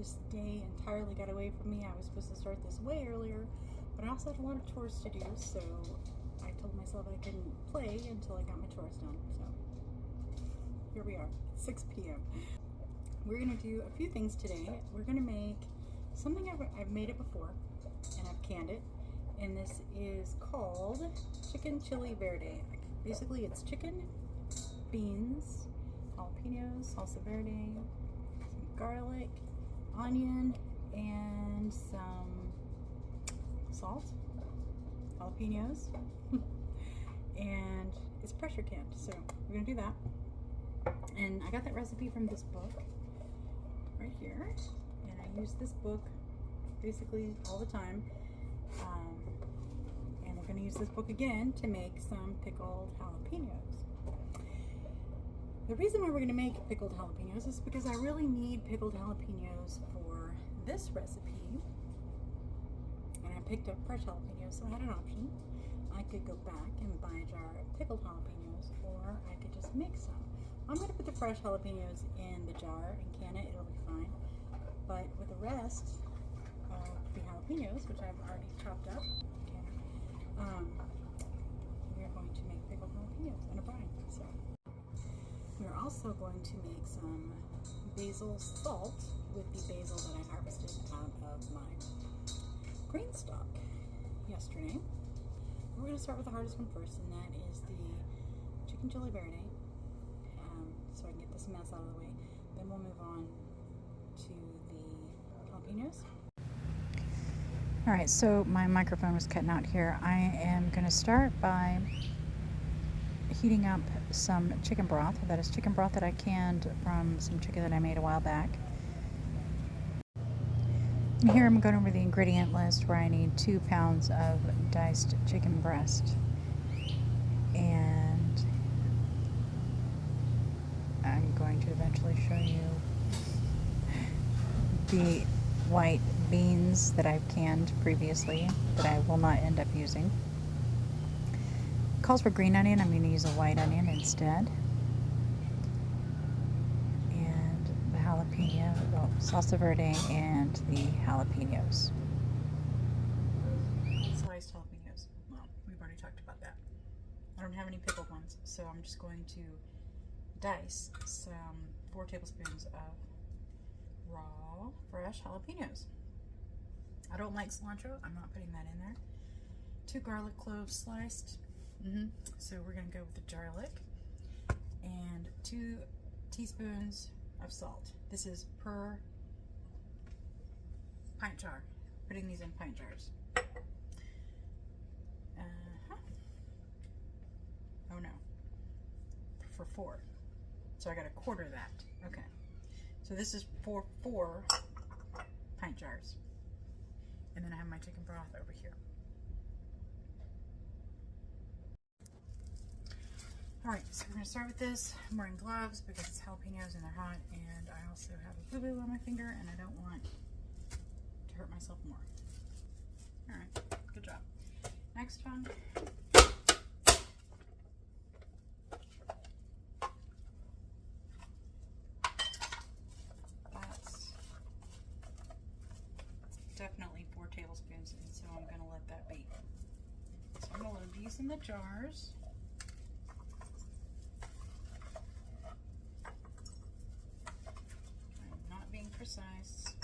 This day entirely got away from me. I was supposed to start this way earlier, but I also had a lot of chores to do, so I told myself I couldn't play until I got my chores done. So here we are, 6 p.m. We're gonna do a few things today. We're gonna make something I've made it before, and I've canned it, and this is called chicken chili verde. Basically, it's chicken, beans, jalapenos, salsa verde, some garlic, onion, and some salt, jalapenos, and it's pressure canned. So we're gonna do that. And I got that recipe from this book right here, and I use this book basically all the time. And we're going to use this book again to make some pickled jalapenos. The reason why we're going to make pickled jalapenos is because I really need pickled jalapenos for this recipe. And I picked up fresh jalapenos, so I had an option. I could go back and buy a jar of pickled jalapenos, or I could just make some. I'm going to put the fresh jalapenos in the jar and can it, it'll be fine. But with the rest of the jalapenos, which I've already chopped up, we're going to make pickled jalapenos in a brine. So we're also going to make some basil salt with the basil that I harvested out of my green stalk yesterday. We're going to start with the hardest one first, and that is the chicken chili verde. So I can get this mess out of the way. Then we'll move on to the jalapenos. Alright, so my microphone was cutting out here. I am going to start by heating up some chicken broth. That is chicken broth that I canned from some chicken that I made a while back. And here I'm going over the ingredient list where I need 2 pounds of diced chicken breast. And I'm going to eventually show you the white beans that I've canned previously that I will not end up using. It calls for green onion. I'm going to use a white onion instead. And the jalapeno, well, salsa verde, and the jalapenos. Sliced jalapenos. Well, we've already talked about that. I don't have any pickled ones, so I'm just going to dice some 4 tablespoons of raw, fresh jalapenos. I don't like cilantro. I'm not putting that in there. 2 garlic cloves sliced. So we're going to go with the garlic. And 2 teaspoons of salt. This is per pint jar. Putting these in pint jars. Oh no. For 4. So I got a quarter of that. Okay. So this is for 4 pint jars. And then I have my chicken broth over here. Alright, so we're going to start with this. I'm wearing gloves because it's jalapenos and they're hot. And I also have a boo-boo on my finger and I don't want to hurt myself more. Alright, good job. Next one. Definitely 4 tablespoons, and so I'm going to let that be. So I'm going to load these in the jars. I'm not being precise.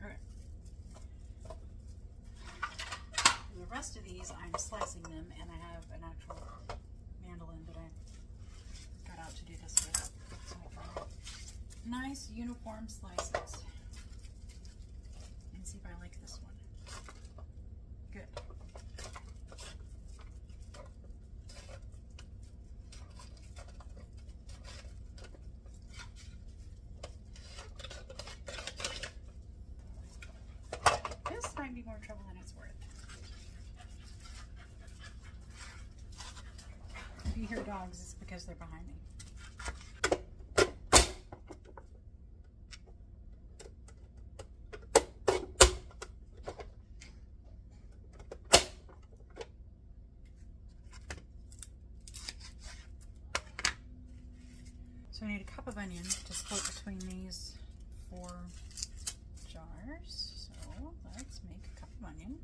Alright. The rest of these, I'm slicing them, and I have an actual mandolin that I got out to do this with. So I can have nice uniform slices. And see if I like this one. Good. This might be more trouble than it's worth. If you hear dogs, it's because they're behind me. So I need a cup of onion to split between these 4 jars. So let's make a cup of onion.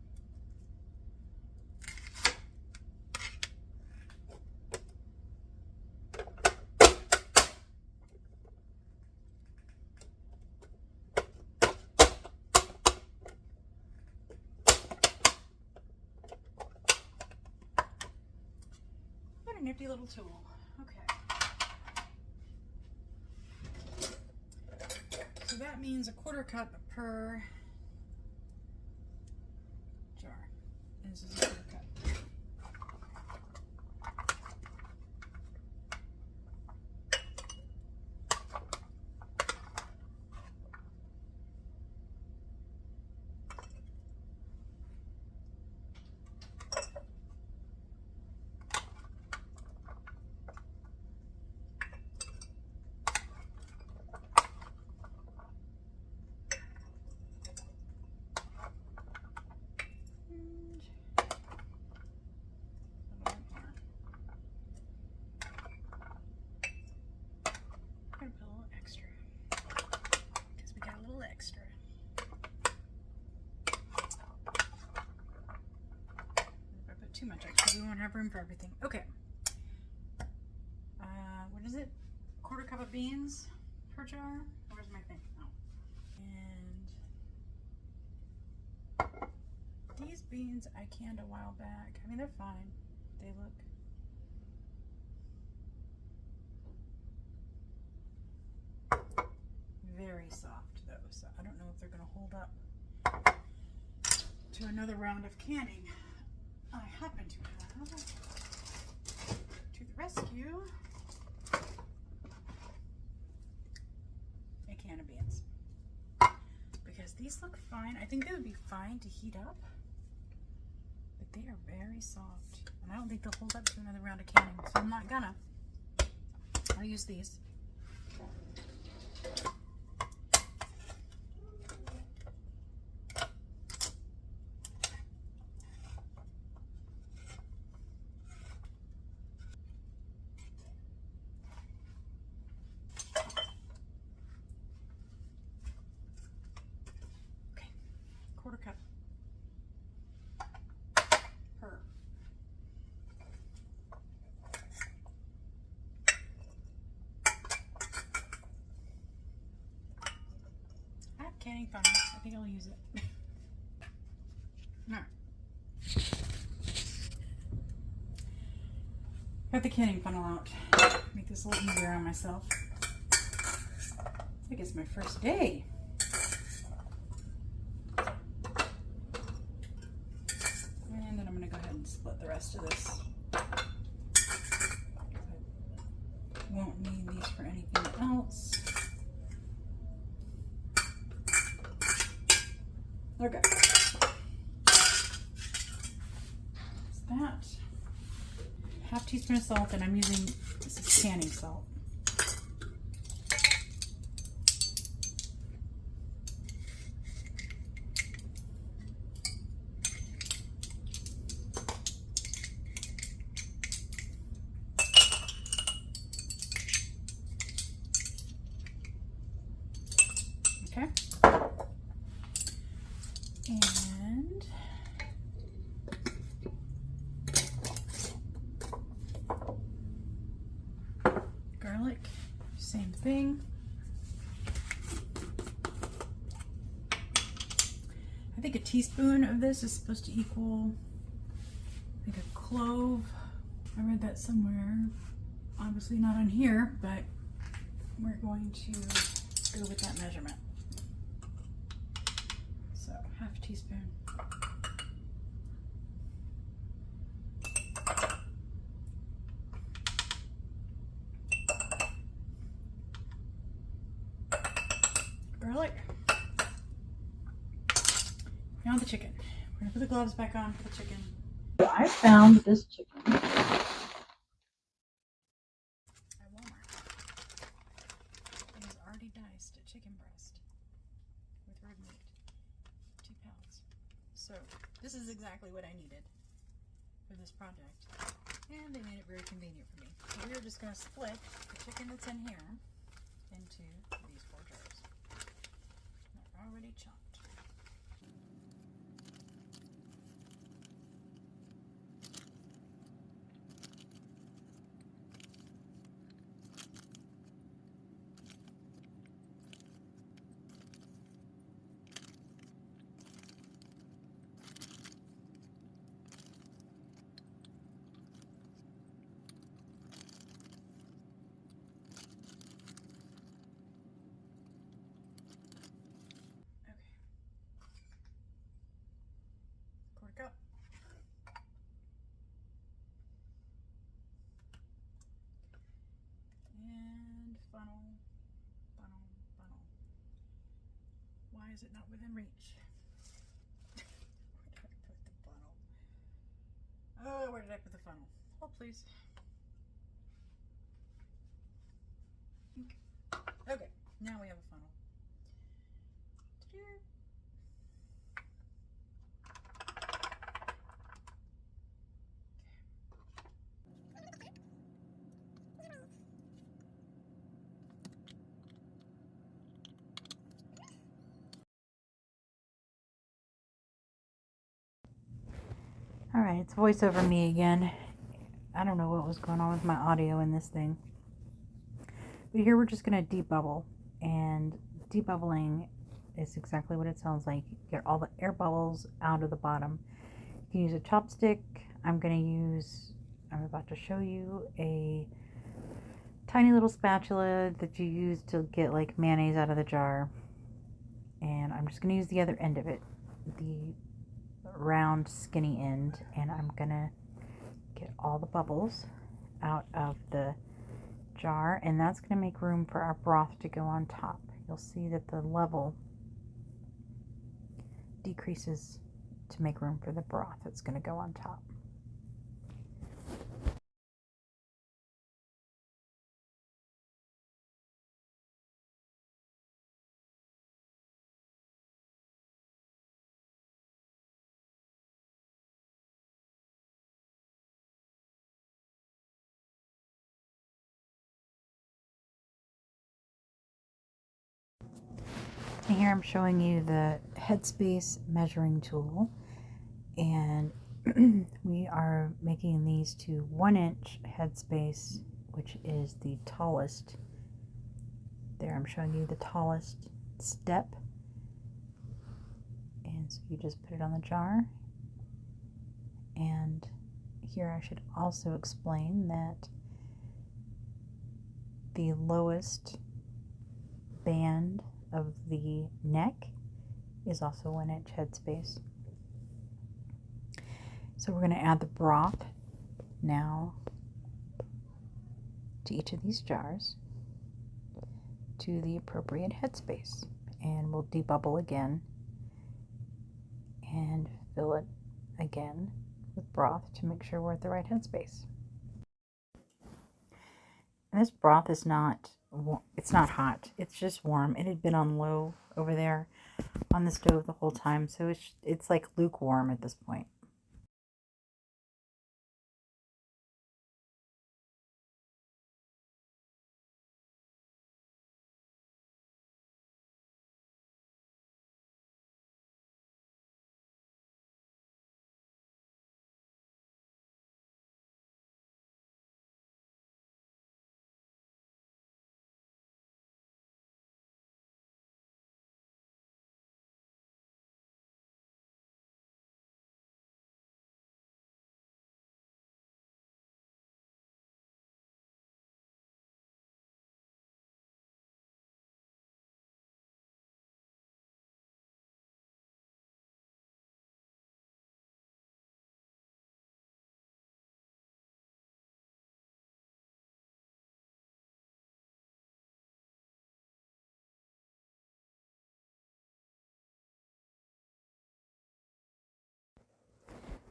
What a nifty little tool. Okay. So that means a 1/4 cup per jar. And this is a 1/4 cup. Extra. If I put too much extra, we won't have room for everything. Okay. What is it? 1/4 cup of beans per jar? Where's my thing? Oh. And these beans I canned a while back. I mean, they're fine. They look very soft though, so I don't know if they're going to hold up to another round of canning. I happen to have, to the rescue, a can of beans. Because these look fine. I think they would be fine to heat up, but they are very soft. And I don't think they'll hold up to another round of canning, so I'm not gonna. I'll use these. Okay, 1/4 cup per. I have canning funnel. I think I'll use it. Alright. Got the canning funnel out. Make this a little easier on myself. I think it's my first day. And then I'm going to go ahead and split the rest of this. I won't need these for anything else. Okay. That's that. 1/2 teaspoon of salt, and I'm using, this is canning salt. Okay. And garlic, same thing. I think a teaspoon of this is supposed to equal, I think, a clove. I read that somewhere. Obviously not on here, but we're going to go with that measurement. So 1/2 teaspoon. Garlic. Now the chicken. We're gonna put the gloves back on for the chicken. So I found this chicken at Walmart. It is already diced a chicken breast with red meat, 2 pounds. So this is exactly what I needed for this project. And they made it very convenient for me. So we're just going to split the chicken that's in here into these 4 jars. They're already chopped. Quarter cup. And funnel, funnel, funnel. Why is it not within reach? Where did I put the funnel? Oh, where did I put the funnel? Hold, please. Okay, now we have a funnel. All right, it's voice over me again. I don't know what was going on with my audio in this thing. But here we're just going to debubble. And debubbling is exactly what it sounds like. Get all the air bubbles out of the bottom. You can use a chopstick. I'm about to show you a tiny little spatula that you use to get like mayonnaise out of the jar. And I'm just going to use the other end of it. The round skinny end, and I'm gonna get all the bubbles out of the jar, and that's gonna make room for our broth to go on top. You'll see that the level decreases to make room for the broth that's gonna go on top. And here I'm showing you the headspace measuring tool, and we are making these to 1-inch headspace, which is the tallest. There, I'm showing you the tallest step, and so you just put it on the jar. And here I should also explain that the lowest band of the neck is also 1-inch headspace. So we're going to add the broth now to each of these jars to the appropriate headspace, and we'll debubble again and fill it again with broth to make sure we're at the right headspace. And this broth is not hot, it's just warm. It had been on low over there on the stove the whole time, so it's like lukewarm at this point.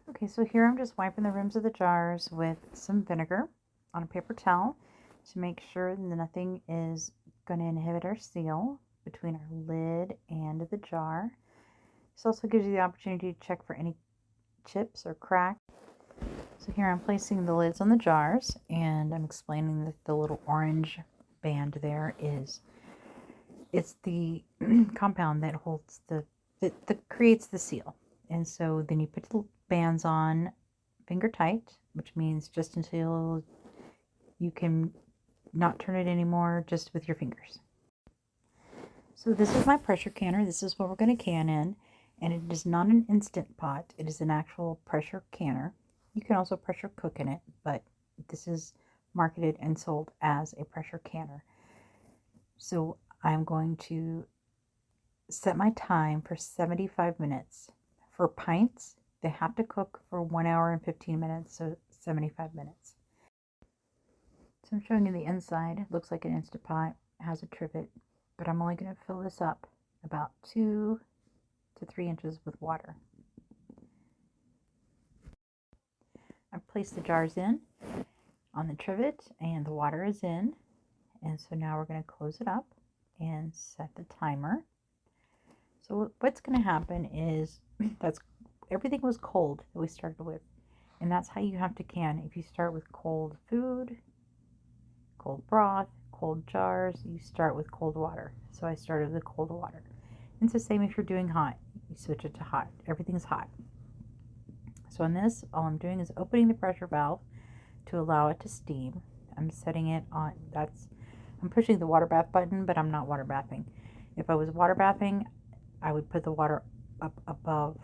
Okay, so here I'm just wiping the rims of the jars with some vinegar on a paper towel to make sure that nothing is going to inhibit our seal between our lid and the jar. This also gives you the opportunity to check for any chips or cracks. So here I'm placing the lids on the jars, and I'm explaining that the little orange band there it's the compound that holds that creates the seal. And so then you put the bands on finger tight, which means just until you can not turn it anymore, just with your fingers. So this is my pressure canner. This is what we're going to can in, and it is not an Instant Pot. It is an actual pressure canner. You can also pressure cook in it, but this is marketed and sold as a pressure canner. So I'm going to set my time for 75 minutes. For pints, they have to cook for 1 hour and 15 minutes, so 75 minutes. So I'm showing you the inside. It looks like an Instant Pot. It has a trivet, but I'm only going to fill this up about 2 to 3 inches with water. I've placed the jars in on the trivet and the water is in. And so now we're going to close it up and set the timer. So what's going to happen is everything was cold that we started with. And that's how you have to can. If you start with cold food, cold broth, cold jars, you start with cold water. So I started with cold water. It's the same if you're doing hot. You switch it to hot. Everything's hot. So on this, all I'm doing is opening the pressure valve to allow it to steam. I'm setting it on, I'm pushing the water bath button, but I'm not water bathing. If I was water bathing, I would put the water up above.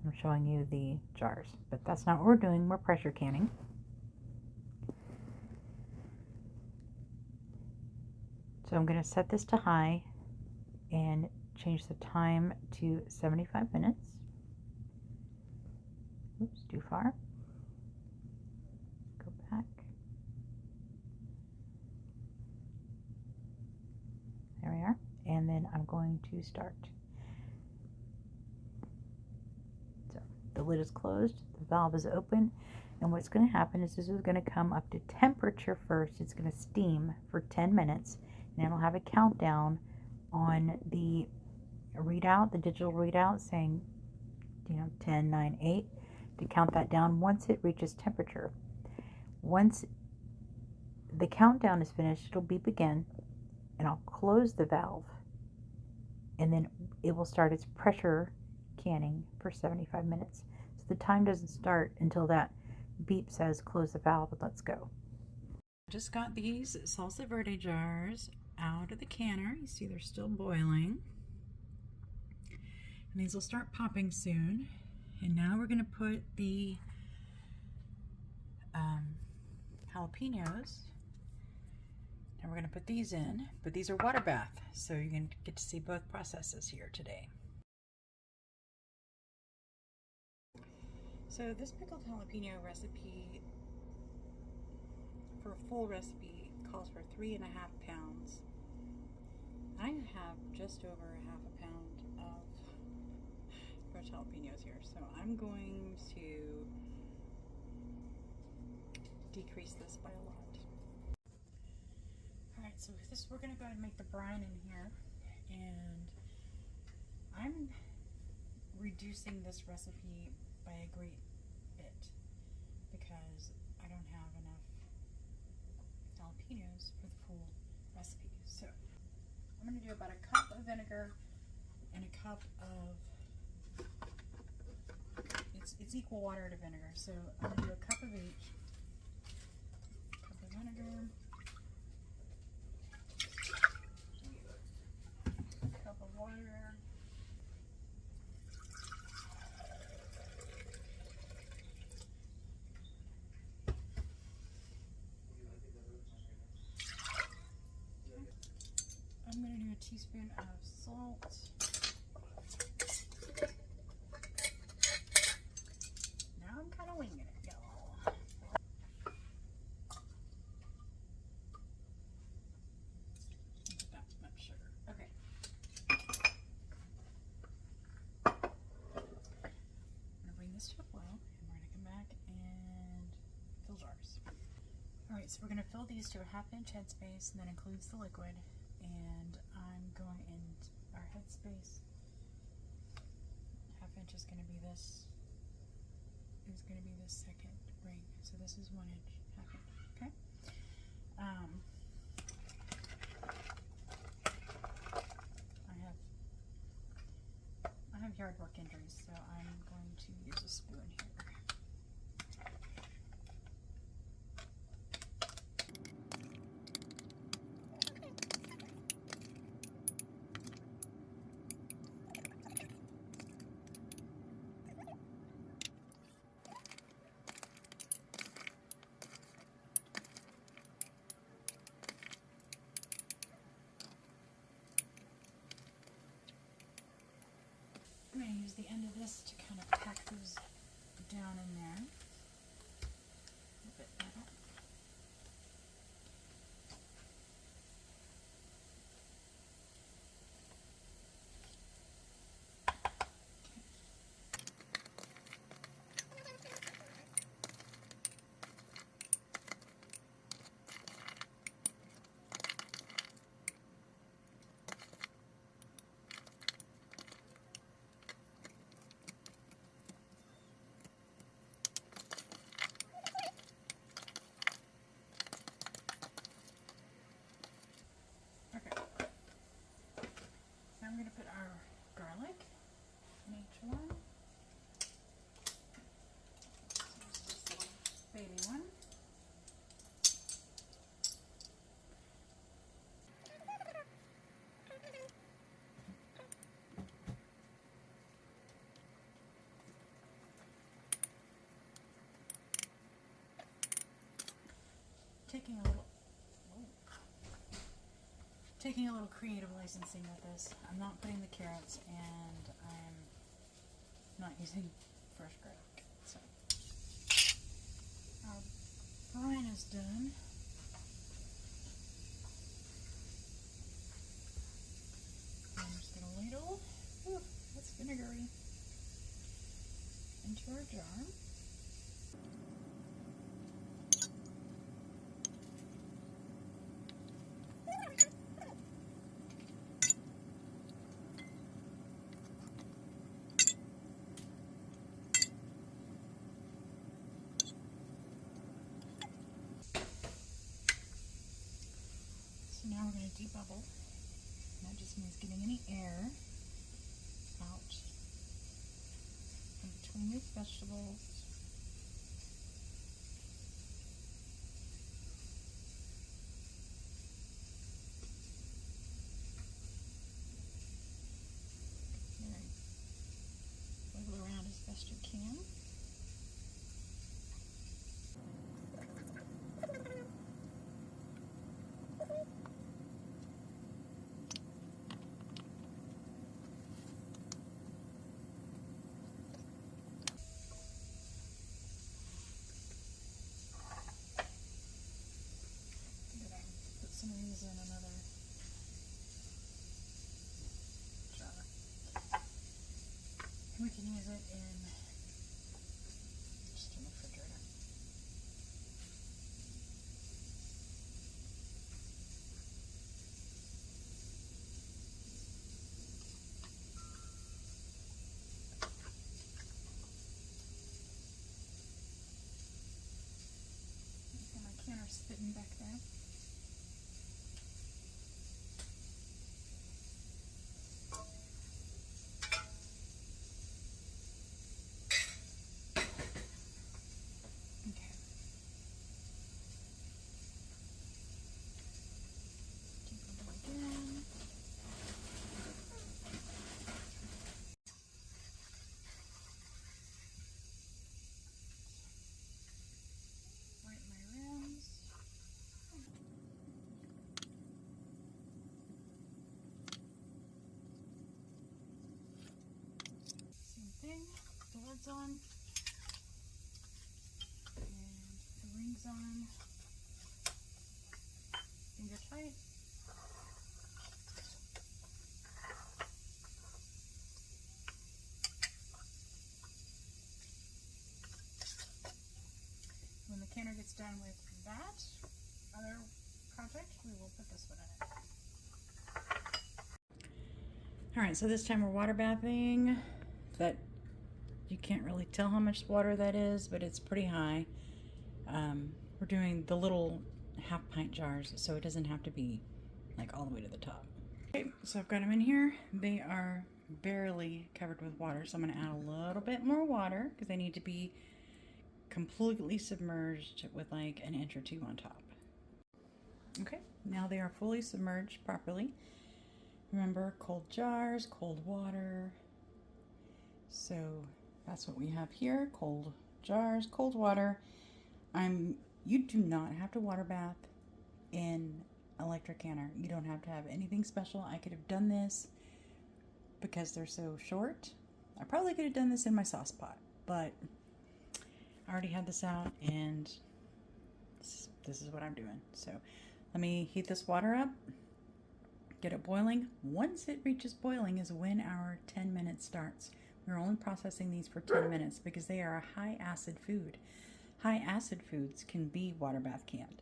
I'm showing you the jars, but that's not what we're doing. We're pressure canning. So I'm going to set this to high and change the time to 75 minutes. Oops, too far. Go back. There we are. And then I'm going to start. So the lid is closed, the valve is open, and what's going to happen is this is going to come up to temperature first. It's going to steam for 10 minutes, and it'll have a countdown on the readout, the digital readout, saying 10, 9, 8, to count that down once it reaches temperature. Once the countdown is finished, it'll beep again, and I'll close the valve, and then it will start its pressure canning for 75 minutes. So the time doesn't start until that beep says close the valve and let's go. I just got these salsa verde jars out of the canner. You see they're still boiling. And these will start popping soon. And now we're going to put the jalapenos. And we're going to put these in, but these are water bath, so you're going to get to see both processes here today. So this pickled jalapeno recipe, for a full recipe, calls for 3.5 pounds. I have just over a half a pound of fresh jalapenos here, so I'm going to decrease this by a lot. Alright, so with this, we're going to go ahead and make the brine in here, and I'm reducing this recipe by a great bit because I don't have enough jalapenos for the full recipe. So I'm going to do about a cup of vinegar and a cup of, it's equal water to vinegar, so I'm going to do a cup of each. Cup of vinegar, cup of water, I'm going to do a teaspoon of salt. Now I'm kind of winging it, y'all. Not that much sugar. Okay. I'm going to bring this to a boil, and we're going to come back and fill jars. Alright, so we're going to fill these to a 1/2 inch headspace, and that includes the liquid. And I'm going in our headspace. 1/2 inch is going to be this. Is going to be the second ring. so this is 1 inch, half inch, okay? I have yard work injuries, so I'm going to use a spoon here. I'm going to use the end of this to kind of pack those down in there. A little bit better. I'm going to put our garlic in each one. So this is the baby one. Taking a little creative licensing with this. I'm not putting the carrots, and I'm not using fresh garlic. So our brine is done. I'm just going to ladle, that's vinegary, into our jar. So now we're going to debubble. That just means getting any air out from between these vegetables. Wiggle around as best you can. Some of these in another jar. And we can use it in just in the refrigerator. And my canner's spitting back there. The lid's on, and the ring's on, finger tight. When the canner gets done with that other project, we will put this one in it. Alright, so this time we're water bathing. That you can't really tell how much water that is, but it's pretty high. we're doing the little half pint jars, so it doesn't have to be like all the way to the top. Okay, so I've got them in here. They are barely covered with water, so I'm going to add a little bit more water because they need to be completely submerged with like an inch or two on top. Okay, now they are fully submerged properly. Remember, cold jars, cold water. So that's what we have here, cold jars, cold water. You do not have to water bath in electric canner. You don't have to have anything special. I could have done this because they're so short. I probably could have done this in my sauce pot, but I already had this out and this is what I'm doing. So let me heat this water up, get it boiling. Once it reaches boiling is when our 10 minutes starts. We're only processing these for 10 minutes because they are a high acid food. High acid foods can be water bath canned.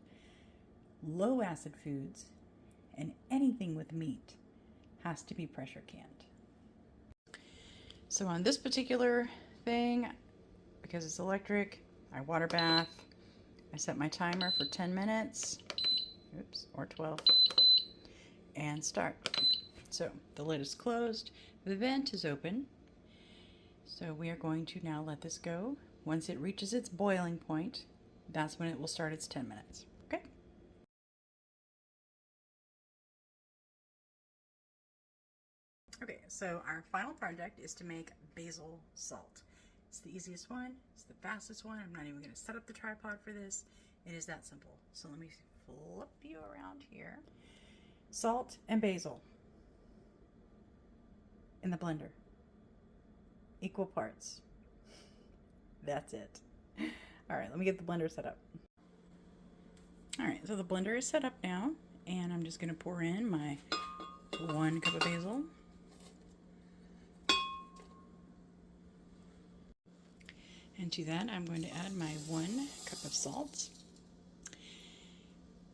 Low acid foods and anything with meat has to be pressure canned. So on this particular thing, because it's electric, I water bath. I set my timer for 10 minutes, oops, or 12, and start. So the lid is closed, the vent is open. So we are going to now let this go. Once it reaches its boiling point, that's when it will start its 10 minutes. Okay? Okay, so our final project is to make basil salt. It's the easiest one, it's the fastest one. I'm not even going to set up the tripod for this. It is that simple. So let me flip you around here. Salt and basil in the blender. Equal parts. That's it. All right, let me get the blender set up. All right, so the blender is set up now, and I'm just going to pour in my 1 cup of basil. And to that, I'm going to add my 1 cup of salt.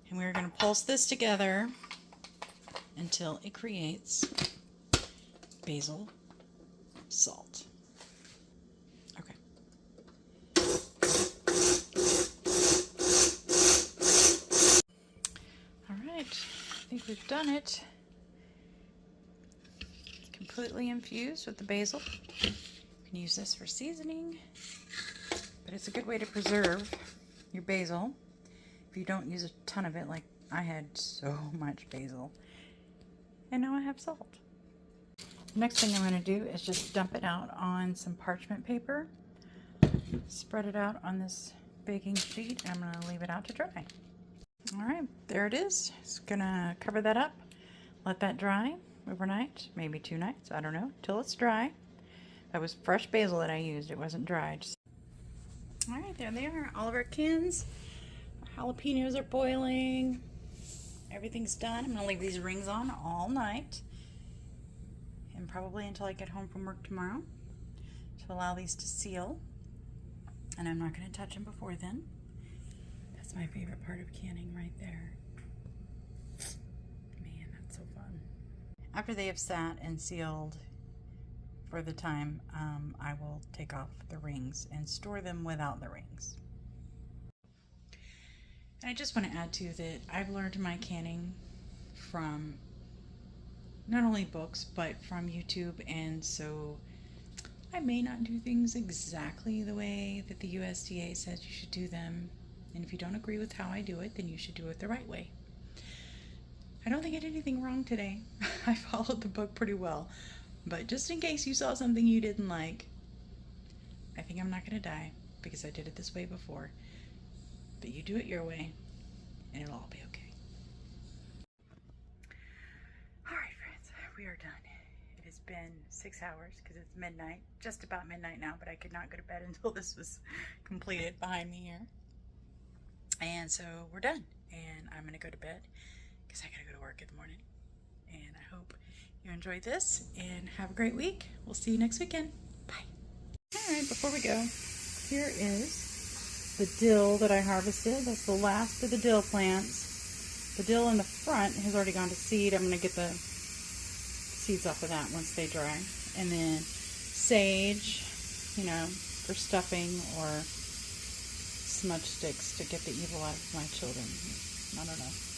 And we're going to pulse this together until it creates basil salt. I think we've done it. It's completely infused with the basil. You can use this for seasoning, but it's a good way to preserve your basil if you don't use a ton of it, like I had so much basil. And now I have salt. The next thing I'm going to do is just dump it out on some parchment paper, spread it out on this baking sheet, and I'm going to leave it out to dry. All right, there it is. Just gonna cover that up, let that dry overnight, maybe 2 nights, I don't know, till it's dry. That was fresh basil that I used, it wasn't dried. All right, there they are, all of our cans. Our jalapenos are boiling. Everything's done. I'm gonna leave these rings on all night and probably until I get home from work tomorrow to allow these to seal. And I'm not gonna touch them before then. That's my favorite part of canning right there. Man, that's so fun. After they have sat and sealed for the time, I will take off the rings and store them without the rings. And I just want to add to that I've learned my canning from not only books but from YouTube, and so I may not do things exactly the way that the USDA says you should do them. And if you don't agree with how I do it, then you should do it the right way. I don't think I did anything wrong today. I followed the book pretty well. But just in case you saw something you didn't like, I think I'm not going to die because I did it this way before. But you do it your way, and it'll all be okay. All right, friends, we are done. It has been 6 hours because it's midnight, just about midnight now, but I could not go to bed until this was completed behind me here. And so we're done, and I'm gonna go to bed because I gotta go to work in the morning. And I hope you enjoyed this and have a great week. We'll see you next weekend. Bye. All right, before we go, here is the dill that I harvested. That's the last of the dill plants. The dill in the front has already gone to seed. I'm gonna get the seeds off of that once they dry. And then sage, you know, for stuffing or smudge sticks to get the evil out of my children. I don't know.